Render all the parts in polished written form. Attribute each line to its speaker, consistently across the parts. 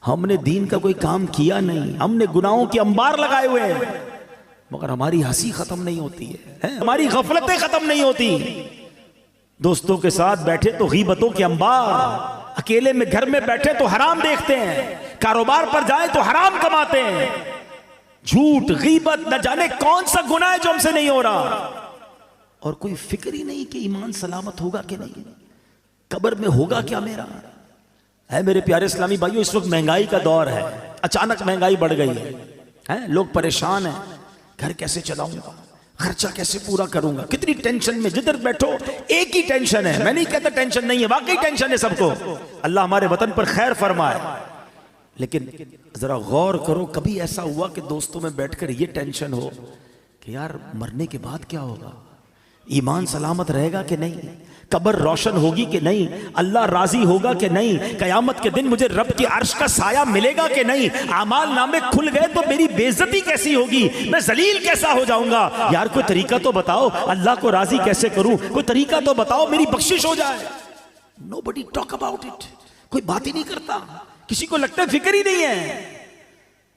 Speaker 1: हमने दीन का कोई काम किया नहीं, हमने गुनाहों के अंबार लगाए हुए हैं, मगर हमारी हंसी खत्म नहीं होती है, हमारी गफलतें खत्म नहीं होती। दोस्तों के साथ बैठे तो गीबतों के अंबार, अकेले में घर में बैठे तो हराम देखते हैं, कारोबार पर जाए तो हराम कमाते हैं। झूठ गीबत न जाने कौन सा गुनाह है जो हमसे नहीं हो रहा, और कोई फिक्र ही नहीं कि ईमान सलामत होगा कि नहीं, कब्र में होगा क्या मेरा। है मेरे प्यारे इस्लामी भाइयों, इस वक्त महंगाई का दौर है, अचानक महंगाई बढ़ गई है, लोग परेशान हैं, घर कैसे चलाऊंगा, खर्चा कैसे पूरा करूंगा, कितनी टेंशन में, जिधर बैठो एक ही टेंशन है। मैं नहीं कहता टेंशन नहीं है, वाकई टेंशन है सबको, अल्लाह हमारे वतन पर खैर फरमाए। लेकिन जरा गौर करो, कभी ऐसा हुआ कि दोस्तों में बैठकर ये टेंशन हो कि यार मरने के बाद क्या होगा, ईमान सलामत रहेगा कि नहीं, कब्र रोशन होगी कि नहीं, अल्लाह राजी होगा कि नहीं, कयामत के दिन मुझे रब की अर्श का साया मिलेगा कि नहीं, आमाल नामे खुल गए तो मेरी बेइज्जती कैसी होगी, मैं जलील कैसा हो जाऊंगा। यार कोई तरीका तो बताओ, अल्लाह को राजी कैसे करूं, कोई तरीका तो बताओ, मेरी बख्शिश हो जाए। नोबडी टॉक अबाउट इट, कोई बात ही नहीं करता, किसी को लगता है फिक्र ही नहीं है।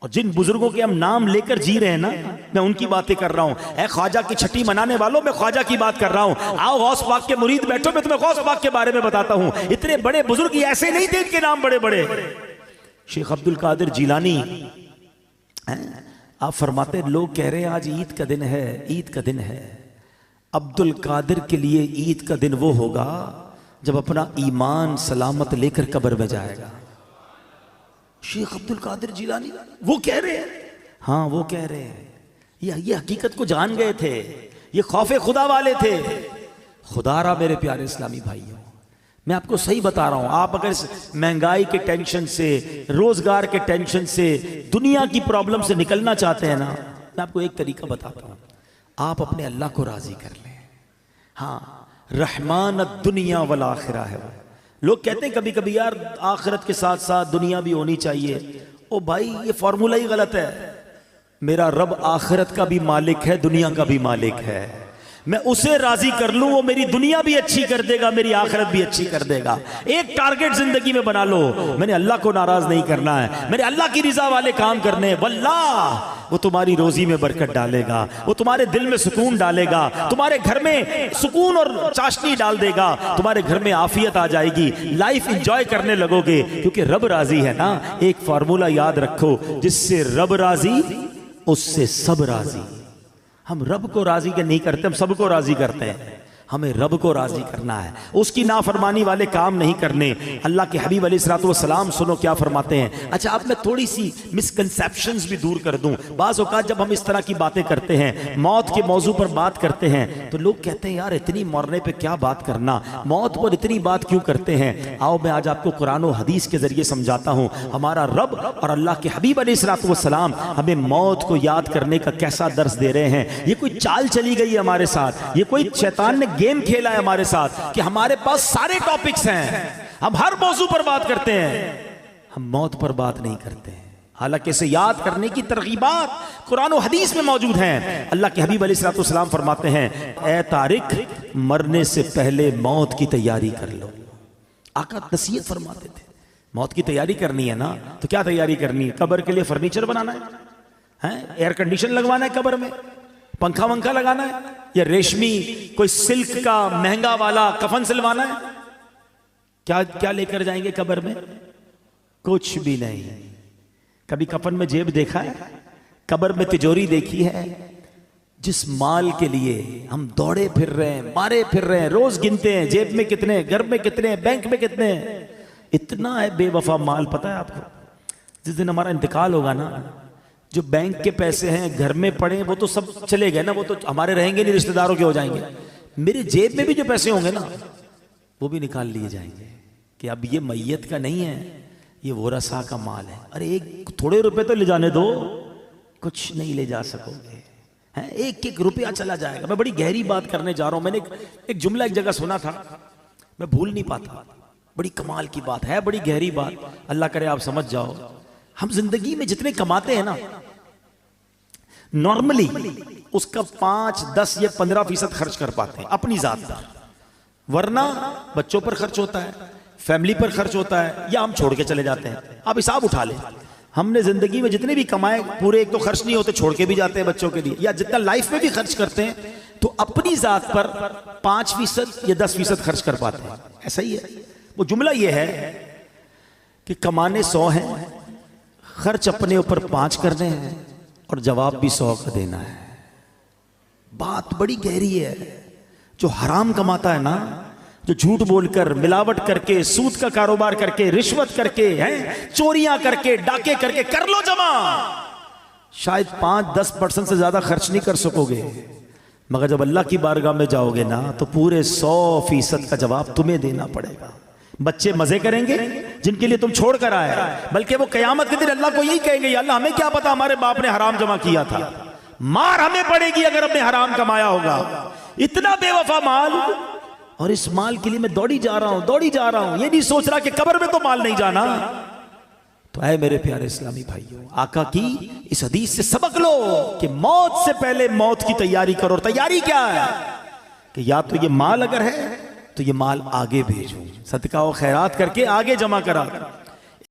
Speaker 1: और जिन बुजुर्गों के हम नाम लेकर जी रहे हैं ना, मैं उनकी बातें कर रहा हूं। ऐ ख्वाजा की छठी मनाने वालों, मैं ख्वाजा की बात कर रहा हूं। आओ गौस पाक के मुरीद बैठो, मैं तुम्हें गौस पाक के बारे में बताता हूं। इतने बड़े बुजुर्ग ऐसे नहीं थे, इनके नाम बड़े बड़े। शेख अब्दुल कादिर जिलानी, आप फरमाते, लोग कह रहे हैं आज ईद का दिन है, ईद का दिन है। अब्दुल कादिर के लिए ईद का दिन वो होगा जब अपना ईमान सलामत लेकर कब्र में जाएगा। शेख अब्दुल कादिर जिलानी वो कह रहे हैं, हाँ वो कह रहे हैं, ये हकीकत को जान गए थे, ये खौफे खुदा वाले थे। खुदारा मेरे प्यारे इस्लामी भाइयों, मैं आपको सही बता रहा हूं, आप अगर महंगाई के टेंशन से, रोजगार के टेंशन से, दुनिया की प्रॉब्लम से निकलना चाहते हैं ना, मैं आपको एक तरीका बताता हूं, आप अपने अल्लाह को राजी कर लें। हाँ, रहमान दुनिया वल आखिरा है वो। लोग कहते हैं कभी कभी यार आखिरत के साथ साथ दुनिया भी होनी चाहिए। ओ भाई, ये फॉर्मूला ही गलत है। मेरा रब आखिरत का भी मालिक है, दुनिया का भी मालिक है। मैं उसे राजी कर लूं, वो मेरी दुनिया भी अच्छी कर देगा, मेरी आखिरत भी अच्छी कर देगा। एक टारगेट जिंदगी में बना लो, मैंने अल्लाह को नाराज नहीं करना है, मैंने अल्लाह की रिजा वाले काम करने हैं। वल्लाह वो तुम्हारी रोजी में बरकत डालेगा, वो तुम्हारे दिल में सुकून डालेगा, तुम्हारे घर में सुकून और चाशनी डाल देगा, तुम्हारे घर में आफियत आ जाएगी, लाइफ एंजॉय करने लगोगे, क्योंकि रब राजी है ना। एक फार्मूला याद रखो, जिससे रब राजी उससे सब राजी। हम रब को राजी के नहीं करते, हम सबको राजी करते हैं। हमें रब को राजी करना है, उसकी नाफरमानी वाले काम नहीं करने। अल्लाह के हबीब अलैहिस्सलातु वस्सलाम सुनो क्या फरमाते हैं। अच्छा, आप मैं थोड़ी सी मिसकंसेप्शंस भी दूर कर दूं। बाज़ औक़ात जब हम इस तरह की बातें करते हैं, मौत के मौजू पर बात करते हैं, तो लोग कहते हैं यार इतनी मरने पे क्या बात करना, मौत पर इतनी बात क्यों करते हैं। आओ मैं आज आपको कुरान और हदीस के जरिए समझाता हूँ हमारा रब और अल्लाह के हबीब अलैहिस्सलातु वस्सलाम हमें मौत को याद करने का कैसा दर्स दे रहे हैं। ये कोई चाल चली गई है हमारे साथ, ये कोई शैतान ने गेम खेला है हमारे साथ कि हमारे पास सारे टॉपिक्स हैं, हम हर मौजू पर बात करते हैं, हम मौत पर बात नहीं करते हैं। हालांकि इसे याद करने की तरगीबात कुरान और हदीस में मौजूद हैं। अल्लाह के हबीब अलैहिस्सलातु वस्सलाम फरमाते हैं, ए तारिक, मरने से पहले मौत की तैयारी कर लो। आका नसीहत फरमाते थे, मौत की तैयारी करनी है ना, तो क्या तैयारी करनी है? कब्र के लिए फर्नीचर बनाना है, एयर कंडीशन लगवाना है कब्र में, पंखा वंखा लगाना है, या रेशमी कोई सिल्क का महंगा वाला कफन सिलवाना है? क्या क्या लेकर जाएंगे कब्र में? कुछ भी नहीं। कभी कफन में जेब देखा है? कब्र में तिजोरी देखी है? जिस माल के लिए हम दौड़े फिर रहे हैं, मारे फिर रहे हैं, रोज गिनते हैं जेब में कितने, घर में कितने, बैंक में कितने, इतना है बेवफा माल। पता है आपको, जिस दिन हमारा इंतकाल होगा ना, जो बैंक के पैसे हैं घर में पड़े वो तो सब चले गए ना, वो तो हमारे रहेंगे नहीं, रिश्तेदारों के हो जाएंगे। मेरे जेब में भी जो पैसे होंगे ना, वो भी निकाल लिए जाएंगे कि अब ये मैयत का नहीं है, ये वोरसा का माल है। अरे एक थोड़े रुपए तो ले जाने दो, कुछ नहीं ले जा सकोगे, हैं? एक एक रुपया चला जाएगा। मैं बड़ी गहरी बात करने जा रहा हूं। मैंने एक जुमला एक जगह सुना था, मैं भूल नहीं पाता, बड़ी कमाल की बात है, बड़ी गहरी बात, अल्लाह करे आप समझ जाओ। हम जिंदगी में जितने कमाते हैं ना, नॉर्मली उसका 5, 10 या 15% खर्च कर पाते हैं अपनी जात पर, वरना बच्चों पर खर्च होता है, फैमिली पर खर्च होता है, या हम छोड़ के चले जाते हैं। आप हिसाब उठा लें, हमने जिंदगी में जितने भी कमाए पूरे एक तो खर्च नहीं होते, छोड़ के भी जाते हैं बच्चों के लिए, या जितना लाइफ में भी खर्च करते हैं तो अपनी जात पर 5% या 10% खर्च कर पाते हैं। ऐसा ही है। वो जुमला ये है कि कमाने 100 हैं, खर्च अपने ऊपर 5 करने हैं और जवाब भी 100 का देना है। बात बड़ी गहरी है। जो हराम कमाता है ना, जो झूठ बोलकर, मिलावट करके, सूद का कारोबार करके, रिश्वत करके, हैं चोरियां करके, डाके करके कर लो जमा, शायद 5-10% से ज्यादा खर्च नहीं कर सकोगे, मगर जब अल्लाह की बारगाह में जाओगे ना तो पूरे 100% का जवाब तुम्हें देना पड़ेगा। बच्चे मजे करेंगे जिनके लिए तुम छोड़ कर आए, बल्कि वो कयामत के दिन अल्लाह को यही कहेंगे, अल्लाह हमें क्या पता हमारे बाप ने हराम जमा किया था, मार हमें पड़ेगी अगर हमने हराम कमाया होगा। इतना बेवफा माल, और इस माल के लिए मैं दौड़ी जा रहा हूं, ये नहीं सोच रहा कि कब्र में तो माल नहीं जाना। तो ऐ मेरे प्यारे इस्लामी भाइयों, आका की इस हदीस से सबक लो कि मौत से पहले मौत की तैयारी करो। और तैयारी क्या है कि या तो ये माल अगर है तो ये माल आगे भेजो, सदका और खैरात करके आगे जमा करा।